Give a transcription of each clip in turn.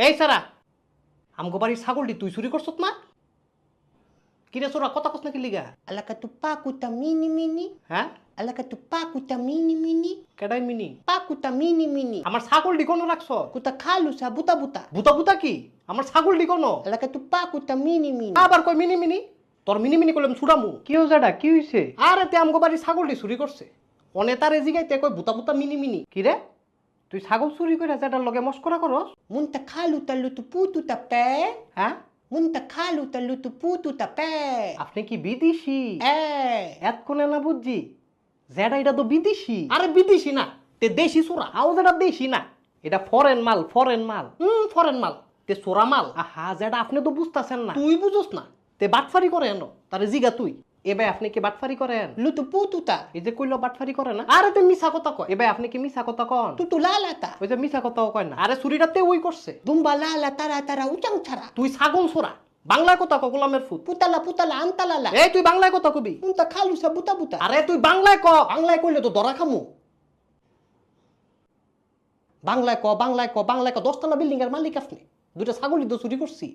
এই সারা আমগো বাড়ির ছাগলটি তুই চুরি করছত না? কিরে চোরা কথা কস না কি লিগা? Alaka tu pakuta mini mini. হ্যাঁ Alaka tu pakuta mini mini. কেডাই মিনি? Pakuta mini mini. আমার ছাগলটি কোনো রাখছ? Kuta kalu sa buta buta. বুতা বুতা কি? আমার ছাগলটি কোনো? Alaka tu pakuta mini mini. আবার কই মিনি মিনি? তোর মিনি মিনি করলাম ছুড়ামু। কি হয়েছে কি হয়েছে? আরে তে আমগো বাড়ির ছাগলটি চুরি করছে। অনে তারে জিগাইতে কই বুতা বুতা মিনি মিনি। কি রে? তুই ছাগল চুরি করে যেটার লগে মস্করা করস? Munta kalu ta lutu putu ta pe. হ্যাঁ Munta kalu ta lutu putu ta pe. আপনি কি বিদেশি? এতক্ষণে না বুঝছি যেটা এটা তো বিদেশি। আরে বিদেশি না, তে দেশি চোরা। আও যেটা দেশি না, এটা ফরেন মাল, ফরেন মাল। ফরেন মাল, তে চোরা মাল। আহা যেটা আপনি তো বুঝতেছেন না, তুই বুঝোস না। তে বাটফারি করে এনো, তারে জিগা তুই। এবার আপনি কি বাটফারি করেন? Lutu putu ta. এই যে কইলো বাটফারি করে না, আরে তে মিছা কথা কয়। এবার আপনি কি মিছা কথা কন? Tutu lala ta. ওই যে মিছা কথাও কয় না। আরে চুরিটাতে ওই করছে। Dumba lala tara tara uchang chara. তুই ছাগল চোরা, বাংলায় কথা ক, গোলামের ফুট। Putala antalala. এই তুই বাংলায় কথা কবি। Munta kalu sa buta buta. আরে তুই বাংলায় ক, বাংলায় কইলে তো ধরা খামু। বাংলায় ক, বাংলায় ক, বাংলায় ক। 10তলা বিল্ডিং এর মালিক আপনি। দুইটা ছাগলই তো চুরি করছি।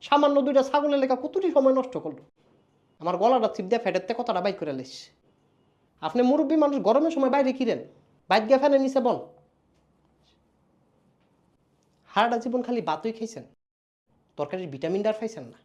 সামান্য দুইটা ছাগলের লেখা কতটি সময় নষ্ট করলো। আমার গলাটা চিপ দিয়ে ফেটেতে কথাটা বাইক করে লাইস। আপনি মুরব্বী মানুষ, গরমের সময় বাইরে কিরেন, বাইক গিয়ে ফ্যানের নিচে বল। সারাটা জীবন খালি ভাতই খাইছেন, তরকারির ভিটামিন ডার খাইছেন না।